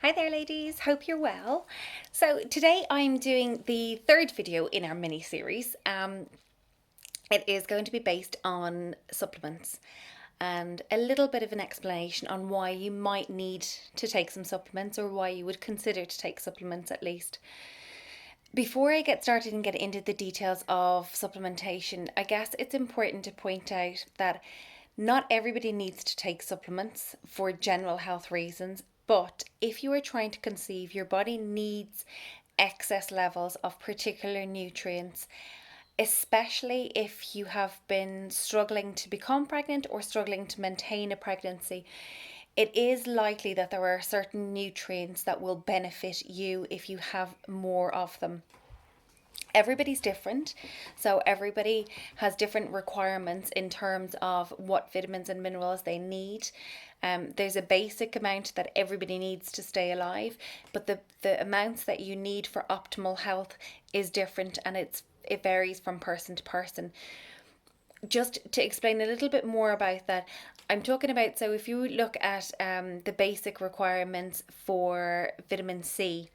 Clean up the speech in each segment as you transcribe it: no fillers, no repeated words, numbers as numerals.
Hi there ladies, hope you're well. So today I'm doing the third video in our mini series. It is going to be based on supplements and a little bit of an explanation on why you might need to take some supplements, or why you would consider to take supplements at least. Before I get started and get into the details of supplementation, I guess it's important to point out that not everybody needs to take supplements for general health reasons, but if you are trying to conceive, your body needs excess levels of particular nutrients, especially if you have been struggling to become pregnant or struggling to maintain a pregnancy. It is likely that there are certain nutrients that will benefit you if you have more of them. Everybody's different, so everybody has different requirements in terms of what vitamins and minerals they need. There's a basic amount that everybody needs to stay alive, but the amounts that you need for optimal health is different, and it varies from person to person. Just to explain a little bit more about that, I'm talking about, so if you look at the basic requirements for vitamin C.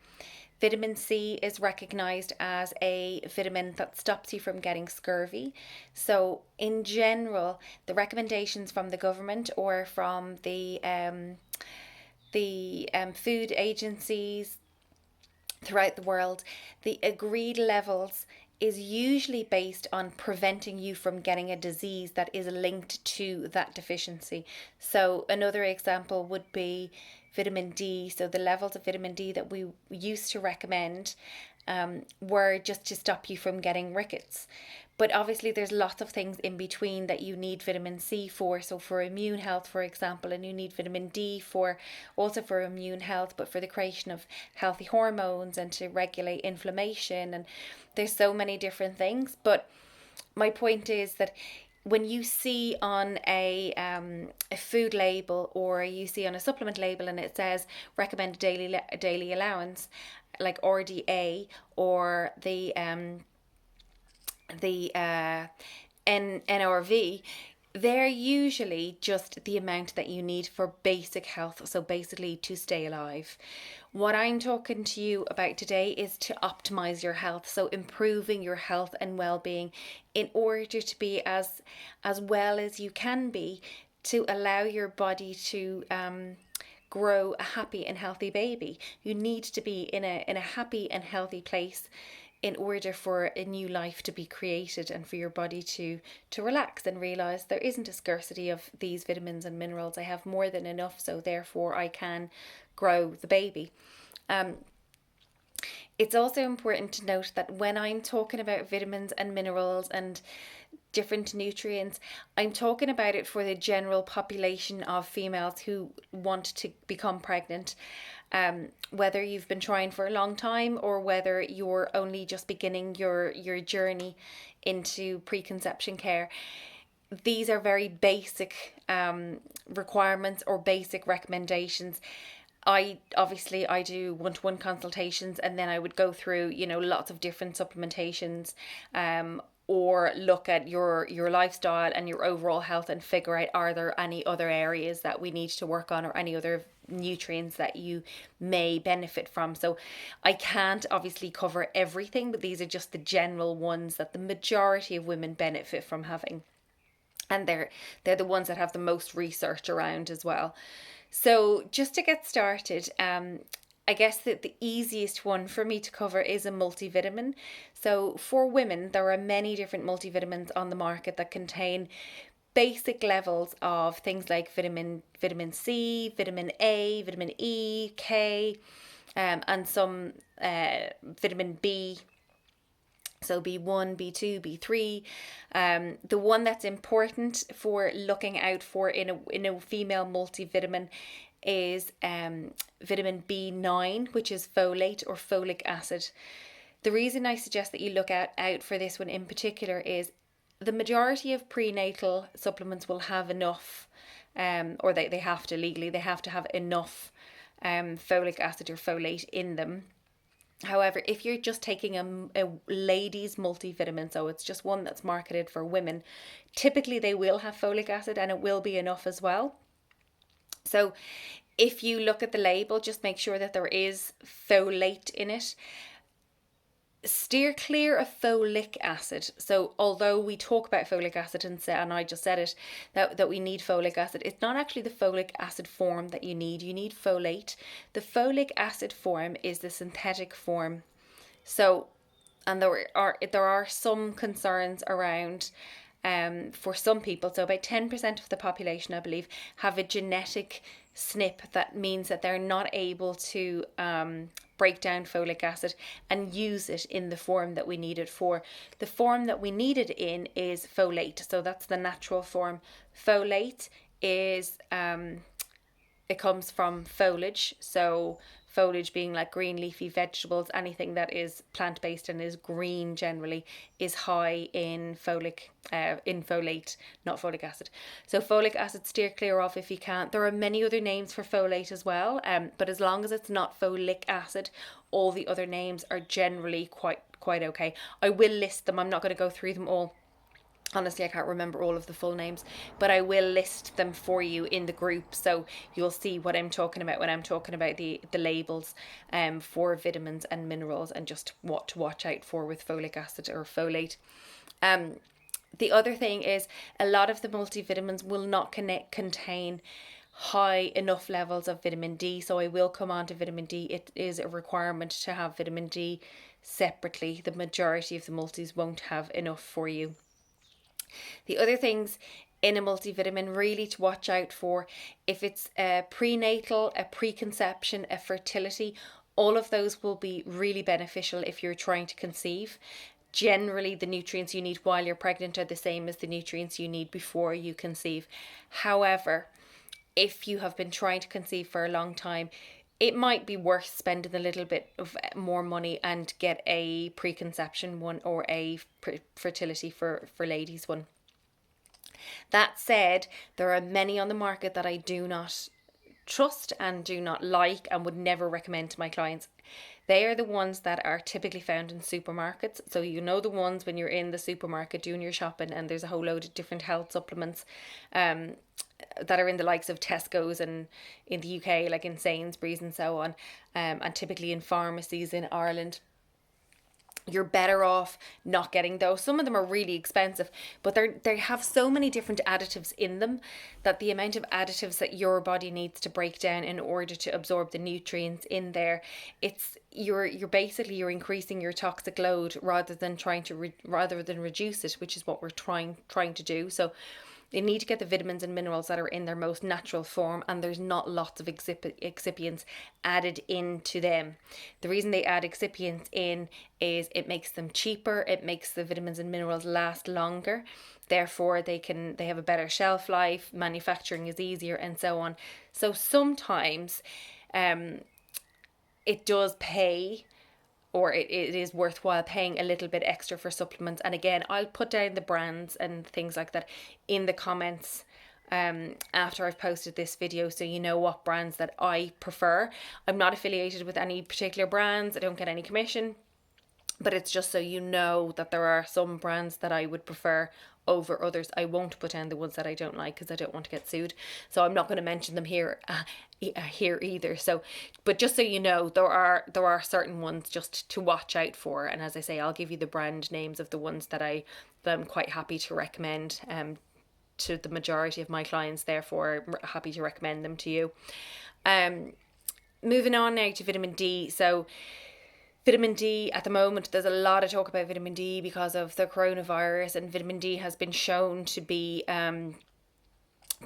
Vitamin C is recognized as a vitamin that stops you from getting scurvy. So, in general, the recommendations from the government or from the food agencies throughout the world, the agreed levels is usually based on preventing you from getting a disease that is linked to that deficiency. So, another example would be vitamin D. So, the levels of vitamin D that we used to recommend were just to stop you from getting rickets. But obviously, there's lots of things in between that you need vitamin C for. So, for immune health, for example, and you need vitamin D for also for immune health, but for the creation of healthy hormones and to regulate inflammation. And there's so many different things. But my point is that when you see on a food label, or you see on a supplement label, and it says recommended daily allowance, like RDA, or the NRV, they're usually just the amount that you need for basic health, so basically to stay alive. What I'm talking to you about today is to optimize your health, so improving your health and well-being in order to be as well as you can be, to allow your body to grow a happy and healthy baby. You need to be in a happy and healthy place in order for a new life to be created, and for your body to relax and realize there isn't a scarcity of these vitamins and minerals. I have more than enough, so therefore I can grow the baby. It's also important to note that when I'm talking about vitamins and minerals and different nutrients, I'm talking about it for the general population of females who want to become pregnant. Whether you've been trying for a long time, or whether you're only just beginning your journey into preconception care, these are very basic requirements or basic recommendations. I do one-to-one consultations, and then I would go through, lots of different supplementations, or look at your lifestyle and your overall health and figure out, are there any other areas that we need to work on, or any other nutrients that you may benefit from. So I can't obviously cover everything, but these are just the general ones that the majority of women benefit from having, and they're the ones that have the most research around as well. So just to get started, I guess that the easiest one for me to cover is a multivitamin. So for women, there are many different multivitamins on the market that contain basic levels of things like vitamin C, vitamin A, vitamin E, K, and some vitamin B. So B1, B2, B3. The one that's important for looking out for in a female multivitamin is vitamin B9, which is folate or folic acid. The reason I suggest that you look out for this one in particular is the majority of prenatal supplements will have enough, or they have to legally, they have to have enough folic acid or folate in them. However, if you're just taking a ladies multivitamin, so it's just one that's marketed for women, typically they will have folic acid, and it will be enough as well. So If you look at the label, just make sure that there is folate in it. Steer clear of folic acid. So although we talk about folic acid and I just said it, that we need folic acid, it's not actually the folic acid form that you need. You need folate. The folic acid form is the synthetic form. So, and there are some concerns around for some people. So about 10% of the population, I believe, have a genetic SNP that means that they're not able to break down folic acid and use it in the form that we need it for. The form that we need it in is folate. So that's the natural form. Folate is it comes from foliage. So foliage being like green leafy vegetables, anything that is plant-based and is green generally is high in folate, not folic acid. So folic acid, steer clear of if you can. There are many other names for folate as well, but as long as it's not folic acid, all the other names are generally quite okay. I will list them. I'm not going to go through them all. Honestly, I can't remember all of the full names, but I will list them for you in the group, so you'll see what I'm talking about when I'm talking about the labels for vitamins and minerals and just what to watch out for with folic acid or folate. The other thing is a lot of the multivitamins will not contain high enough levels of vitamin D, so I will come on to vitamin D. It is a requirement to have vitamin D separately. The majority of the multis won't have enough for you. The other things in a multivitamin really to watch out for, if it's a prenatal, a preconception, a fertility, all of those will be really beneficial if you're trying to conceive. Generally, the nutrients you need while you're pregnant are the same as the nutrients you need before you conceive. However, if you have been trying to conceive for a long time, it might be worth spending a little bit of more money and get a preconception one or a fertility for ladies one. That said, there are many on the market that I do not trust and do not like and would never recommend to my clients. They are the ones that are typically found in supermarkets. So you know the ones when you're in the supermarket doing your shopping and there's a whole load of different health supplements that are in the likes of Tesco's and in the UK, like in Sainsbury's and so on, and typically in pharmacies in Ireland. You're better off not getting those. Some of them are really expensive, but they have so many different additives in them that the amount of additives that your body needs to break down in order to absorb the nutrients in there, you're increasing your toxic load rather than reduce it, which is what we're trying to do. So they need to get the vitamins and minerals that are in their most natural form, and there's not lots of excipients added into them. The reason they add excipients in is it makes them cheaper, it makes the vitamins and minerals last longer, therefore they have a better shelf life, manufacturing is easier, and so on. So sometimes it does pay, or it is worthwhile paying a little bit extra for supplements. And again, I'll put down the brands and things like that in the comments after I've posted this video, so you know what brands that I prefer. I'm not affiliated with any particular brands, I don't get any commission, but it's just so you know that there are some brands that I would prefer over others. I won't put down the ones that I don't like because I don't want to get sued, so I'm not going to mention them here either. So, but just so you know, there are certain ones just to watch out for, and as I say, I'll give you the brand names of the ones that I'm quite happy to recommend to the majority of my clients, therefore I'm happy to recommend them to you. Moving on now to vitamin D. So vitamin D, at the moment, there's a lot of talk about vitamin D because of the coronavirus, and vitamin D has been shown to be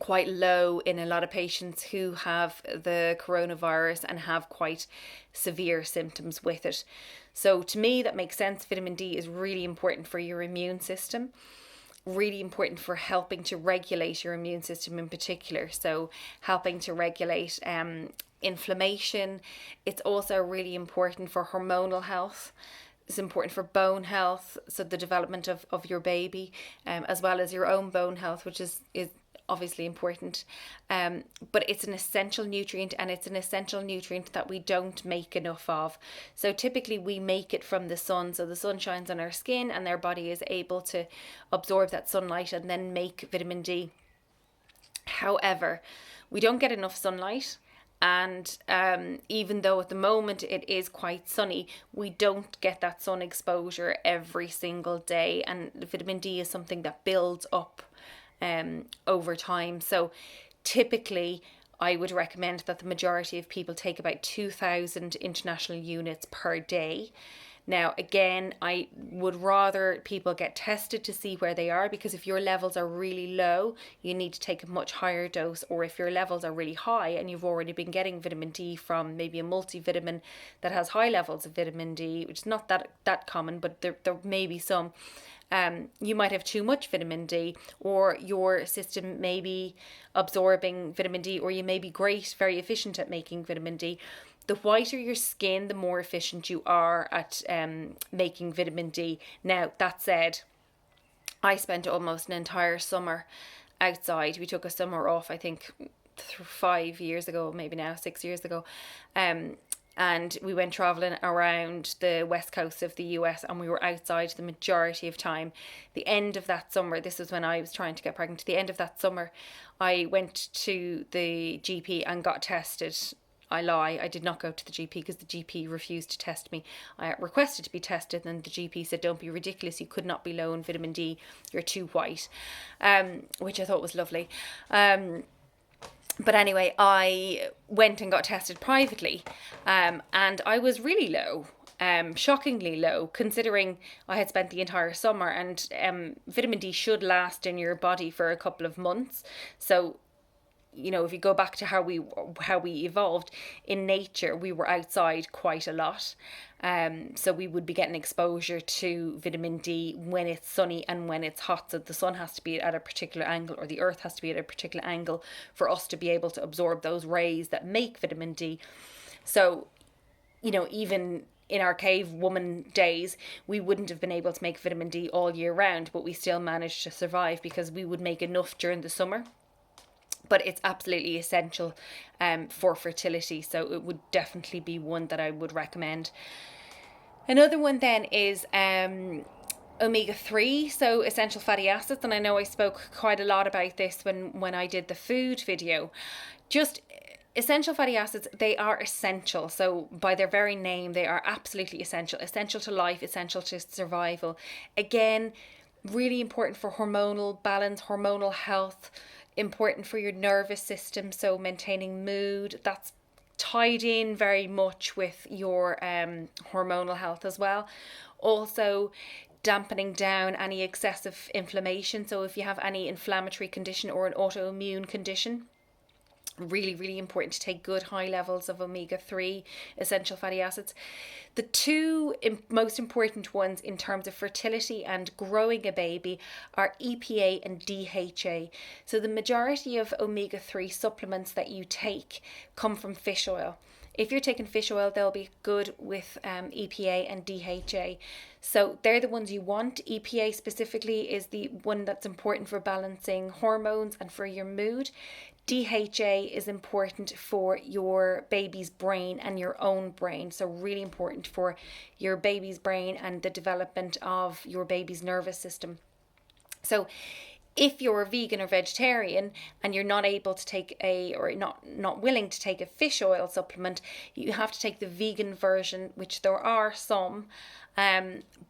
quite low in a lot of patients who have the coronavirus and have quite severe symptoms with it. So to me, that makes sense. Vitamin D is really important for your immune system, really important for helping to regulate your immune system in particular. So helping to regulate inflammation. It's also really important for hormonal health. It's important for bone health, so the development of your baby, as well as your own bone health, which is obviously important. But it's an essential nutrient, and it's an essential nutrient that we don't make enough of. So typically we make it from the sun. So the sun shines on our skin and our body is able to absorb that sunlight and then make vitamin D. However, we don't get enough sunlight, And even though at the moment it is quite sunny, we don't get that sun exposure every single day. And vitamin D is something that builds up over time. So typically, I would recommend that the majority of people take about 2,000 international units per day. Now, again, I would rather people get tested to see where they are, because if your levels are really low, you need to take a much higher dose. Or if your levels are really high and you've already been getting vitamin D from maybe a multivitamin that has high levels of vitamin D, which is not that common, but there may be some. You might have too much vitamin D, or your system may be absorbing vitamin D, or you may be very efficient at making vitamin D. The whiter your skin, the more efficient you are at making vitamin D. Now, that said, I spent almost an entire summer outside. We took a summer off, I think, 5 years ago, maybe now 6 years ago. And we went traveling around the west coast of the US, and we were outside the majority of time. The end of that summer, this was when I was trying to get pregnant, the end of that summer, I went to the GP and got tested. I lie, I did not go to the GP because the GP refused to test me. I requested to be tested, and the GP said, don't be ridiculous, you could not be low in vitamin D, you're too white, which I thought was lovely. But anyway, I went and got tested privately, and I was really low, shockingly low, considering I had spent the entire summer. And vitamin D should last in your body for a couple of months. So, if you go back to how we evolved in nature, we were outside quite a lot. So we would be getting exposure to vitamin D when it's sunny and when it's hot. So the sun has to be at a particular angle, or the earth has to be at a particular angle for us to be able to absorb those rays that make vitamin D. So, even in our cave woman days, we wouldn't have been able to make vitamin D all year round, but we still managed to survive because we would make enough during the summer. But it's absolutely essential for fertility, so it would definitely be one that I would recommend. Another one then is omega-3, so essential fatty acids, and I know I spoke quite a lot about this when I did the food video. Just essential fatty acids, they are essential. So by their very name, they are absolutely essential to life, essential to survival. Again, really important for hormonal balance, hormonal health, important for your nervous system, so maintaining mood. That's tied in very much with your hormonal health as well. Also, dampening down any excessive inflammation. So if you have any inflammatory condition or an autoimmune condition, really, really important to take good high levels of omega-3 essential fatty acids. The two most important ones in terms of fertility and growing a baby are EPA and DHA. So the majority of omega-3 supplements that you take come from fish oil. If you're taking fish oil, they'll be good with EPA and DHA. So they're the ones you want. EPA specifically is the one that's important for balancing hormones and for your mood. DHA is important for your baby's brain and your own brain. So really important for your baby's brain and the development of your baby's nervous system. So if you're vegan or vegetarian and you're not able to take not willing to take a fish oil supplement, you have to take the vegan version, which there are some,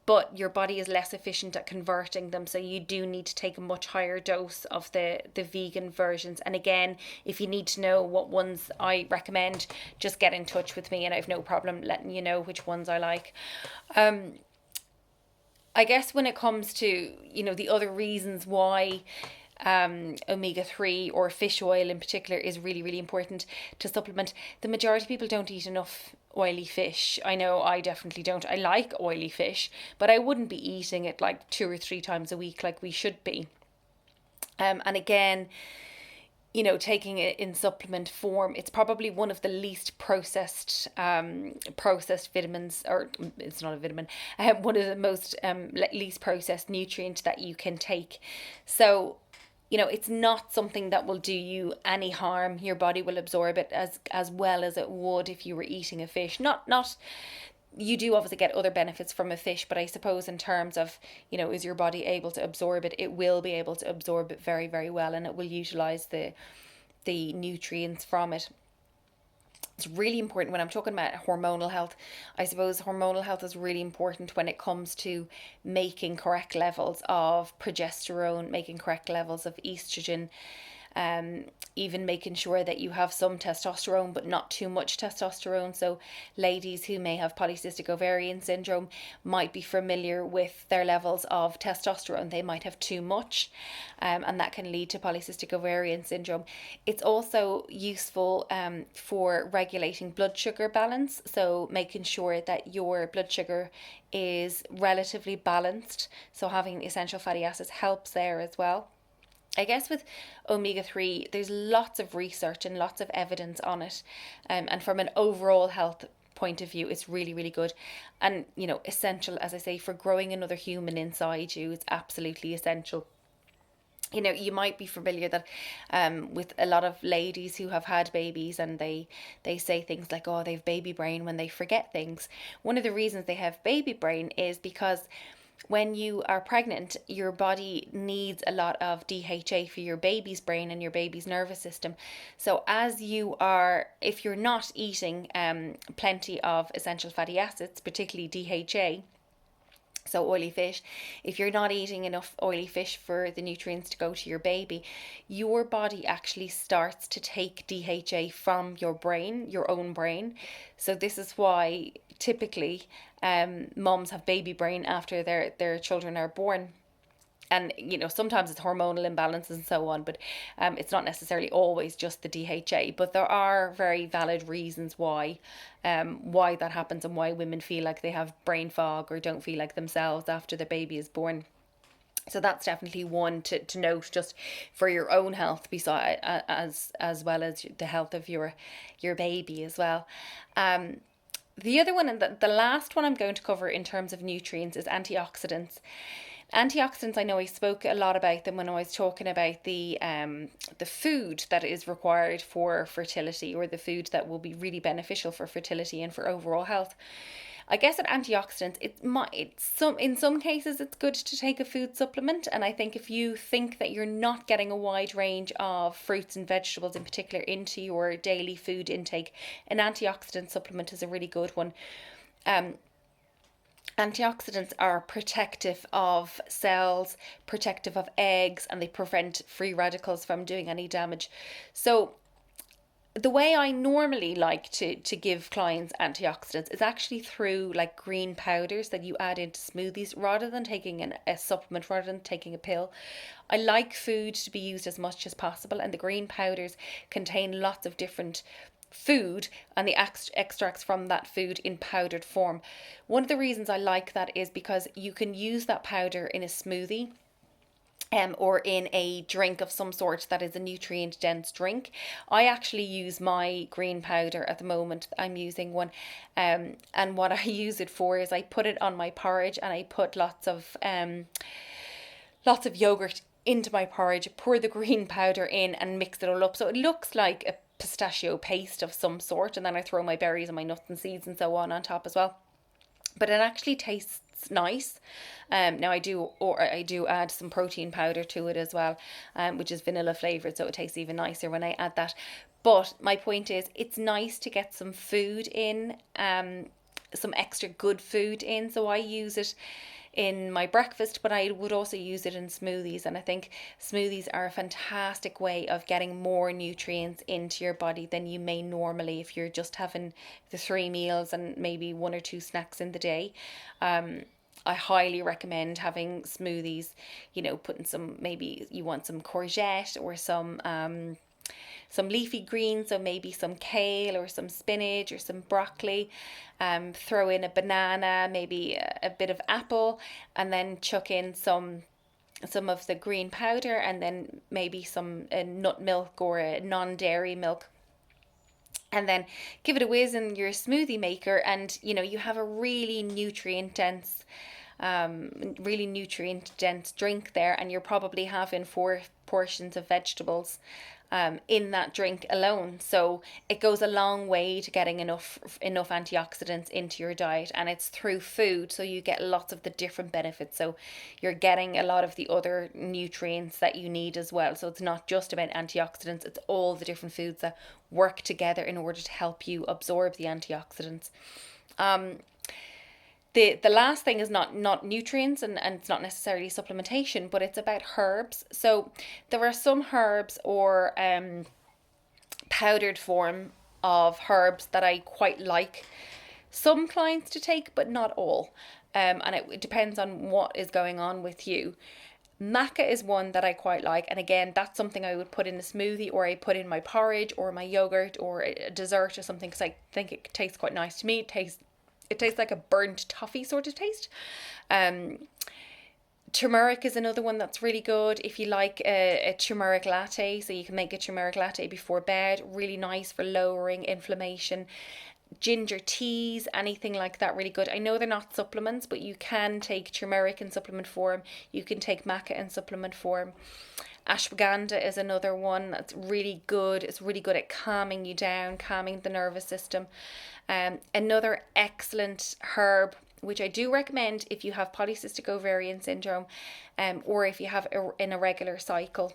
but your body is less efficient at converting them, so you do need to take a much higher dose of the vegan versions. And again, if you need to know what ones I recommend, just get in touch with me and I have no problem letting you know which ones I like. I guess when it comes to, the other reasons why omega-3 or fish oil in particular is really, really important to supplement, the majority of people don't eat enough oily fish. I know I definitely don't. I like oily fish, but I wouldn't be eating it like 2 or 3 times a week like we should be. And again, taking it in supplement form, it's probably one of the least processed vitamins, or it's not a vitamin, one of the most least processed nutrient that you can take. So, it's not something that will do you any harm. Your body will absorb it as well as it would if you were eating a fish. Not you do obviously get other benefits from a fish, but I suppose in terms of, is your body able to absorb it? It will be able to absorb it very, very well, and it will utilize the nutrients from it. It's really important when I'm talking about hormonal health. I suppose hormonal health is really important when it comes to making correct levels of progesterone, making correct levels of estrogen, um, even making sure that you have some testosterone but not too much testosterone. So ladies who may have polycystic ovarian syndrome might be familiar with their levels of testosterone. They might have too much, and that can lead to polycystic ovarian syndrome. It's also useful for regulating blood sugar balance, so making sure that your blood sugar is relatively balanced. So having essential fatty acids helps there as well. I guess with omega 3, there's lots of research and lots of evidence on it. And from an overall health point of view, it's really, really good. And, essential, as I say, for growing another human inside you. It's absolutely essential. You might be familiar that with a lot of ladies who have had babies, and they say things like, oh, they have baby brain when they forget things. One of the reasons they have baby brain is because when you are pregnant, your body needs a lot of DHA for your baby's brain and your baby's nervous system. So if you're not eating plenty of essential fatty acids, particularly DHA, so oily fish, if you're not eating enough oily fish for the nutrients to go to your baby, your body actually starts to take DHA from your brain, your own brain. So this is why typically moms have baby brain after their children are born. And sometimes it's hormonal imbalances and so on, but it's not necessarily always just the DHA. But there are very valid reasons why that happens, and why women feel like they have brain fog or don't feel like themselves after the baby is born. So that's definitely one to note, just for your own health, beside as well as the health of your baby as well. The other one, and the last one I'm going to cover in terms of nutrients, is antioxidants. Antioxidants, I know I spoke a lot about them when I was talking about the food that is required for fertility, or the food that will be really beneficial for fertility and for overall health. I guess with antioxidants, in some cases it's good to take a food supplement, and I think if you think that you're not getting a wide range of fruits and vegetables in particular into your daily food intake, an antioxidant supplement is a really good one. Antioxidants are protective of cells, protective of eggs, and they prevent free radicals from doing any damage. So the way I normally like to give clients antioxidants is actually through like green powders that you add into smoothies, rather than taking a supplement, rather than taking a pill. I like food to be used as much as possible, and the green powders contain lots of different food and the extracts from that food in powdered form. One of the reasons I like that is because you can use that powder in a smoothie, or in a drink of some sort that is a nutrient dense drink. I actually use my green powder at the moment. I'm using one, and what I use it for is I put it on my porridge, and I put lots of yogurt into my porridge, pour the green powder in, and mix it all up so it looks like a pistachio paste of some sort, and then I throw my berries and my nuts and seeds and so on top as well. But it actually tastes nice. Now I do add some protein powder to it as well, which is vanilla flavored, so it tastes even nicer when I add that. But my point is, it's nice to get some food in, some extra good food in. So I use it in my breakfast, but I would also use it in smoothies. And I think smoothies are a fantastic way of getting more nutrients into your body than you may normally if you're just having the 3 meals and maybe 1 or 2 snacks in the day. I highly recommend having smoothies, putting maybe you want some courgette or some leafy greens, so maybe some kale or some spinach or some broccoli. Throw in a banana, maybe a bit of apple, and then chuck in some of the green powder, and then maybe some nut milk or a non-dairy milk. And then give it a whiz in your smoothie maker, and you have a really nutrient dense drink there, and you're probably having 4 portions of vegetables in that drink alone. So it goes a long way to getting enough antioxidants into your diet, and it's through food, so you get lots of the different benefits. So you're getting a lot of the other nutrients that you need as well. So it's not just about antioxidants, it's all the different foods that work together in order to help you absorb the antioxidants. The last thing is not nutrients, and it's not necessarily supplementation, but it's about herbs. So there are some herbs or powdered form of herbs that I quite like some clients to take, but not all. And it depends on what is going on with you. Maca is one that I quite like, and again, that's something I would put in a smoothie, or I put in my porridge or my yogurt or a dessert or something, because I think it tastes quite nice to me. It tastes like a burnt toffee sort of taste. Turmeric is another one that's really good if you like a turmeric latte. So you can make a turmeric latte before bed, really nice for lowering inflammation. Ginger teas, anything like that, really good. I know they're not supplements, but you can take turmeric in supplement form. You can take maca in supplement form. Ashwagandha is another one that's really good. It's really good at calming you down, calming the nervous system. Another excellent herb, which I do recommend if you have polycystic ovarian syndrome, or if you have an irregular cycle.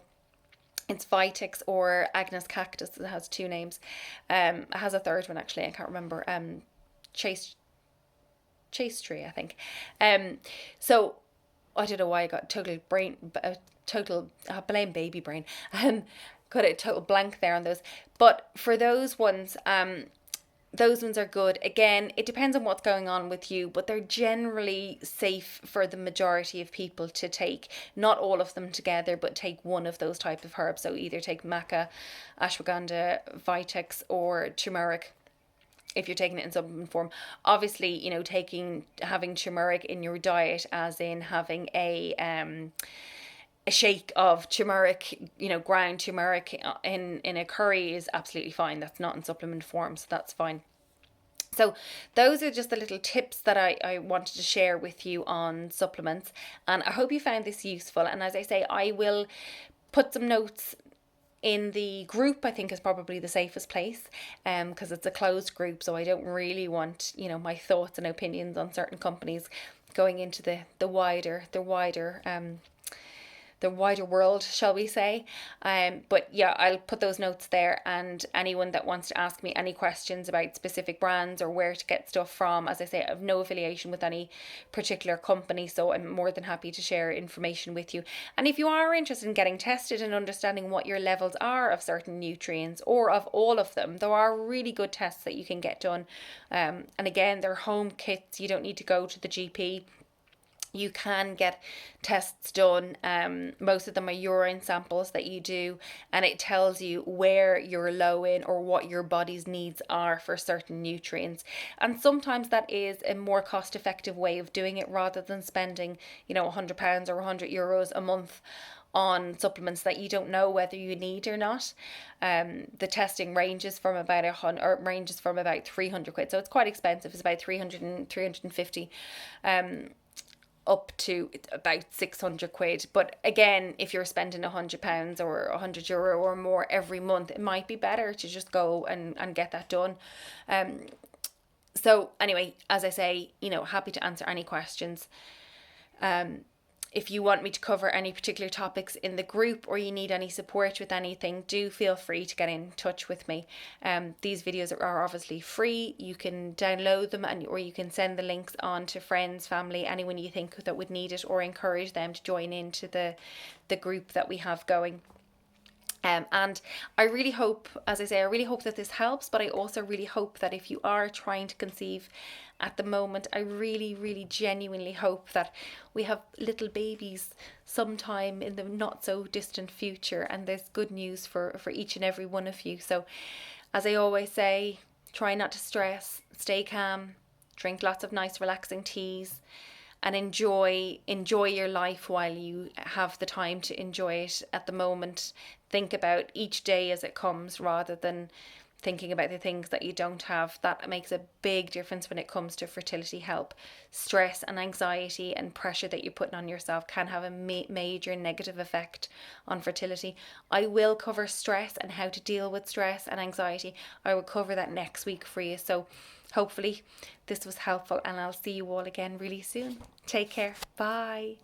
It's Vitex or Agnus cactus. It has two names. It has a third one actually. I can't remember. Chase tree, I think. So I don't know why I got total blame baby brain. Got a total blank there on those. But for those ones, those ones are good. Again, it depends on what's going on with you, but they're generally safe for the majority of people to take. Not all of them together, but take one of those type of herbs. So either take maca, ashwagandha, vitex, or turmeric if you're taking it in supplement form. Obviously, having turmeric in your diet, as in having a shake of turmeric, ground turmeric in a curry is absolutely fine. That's not in supplement form, so that's fine. So those are just the little tips that I wanted to share with you on supplements, and I hope you found this useful. And as I say, I will put some notes in the group. I think is probably the safest place, because it's a closed group, so I don't really want my thoughts and opinions on certain companies going into the wider world, shall we say. But yeah, I'll put those notes there, and anyone that wants to ask me any questions about specific brands or where to get stuff from, as I say, I have no affiliation with any particular company, so I'm more than happy to share information with you. And if you are interested in getting tested and understanding what your levels are of certain nutrients, or of all of them, there are really good tests that you can get done. And again, they're home kits. You don't need to go to the GP. You can get tests done. Most of them are urine samples that you do, and it tells you where you're low in or what your body's needs are for certain nutrients. And sometimes that is a more cost effective way of doing it, rather than spending £100 or €100 a month on supplements that you don't know whether you need or not. The testing ranges from about 300 quid, so it's quite expensive. It's about 300 and 350 up to about 600 quid. But again, if you're spending £100 or €100 or more every month, it might be better to just go and get that done. So anyway, as I say, happy to answer any questions. If you want me to cover any particular topics in the group, or you need any support with anything, do feel free to get in touch with me. These videos are obviously free. You can download them, or you can send the links on to friends, family, anyone you think that would need it, or encourage them to join into the group that we have going. And I really hope, as I say, that this helps, but I also really hope that if you are trying to conceive at the moment, I really, really genuinely hope that we have little babies sometime in the not so distant future, and there's good news for each and every one of you. So as I always say, try not to stress, stay calm, drink lots of nice relaxing teas, and enjoy your life while you have the time to enjoy it at the moment. Think about each day as it comes, rather than thinking about the things that you don't have. That makes a big difference when it comes to fertility help. Stress and anxiety and pressure that you're putting on yourself can have a major negative effect on fertility. I will cover stress and how to deal with stress and anxiety. I will cover that next week for you. So hopefully this was helpful, and I'll see you all again really soon. Take care. Bye.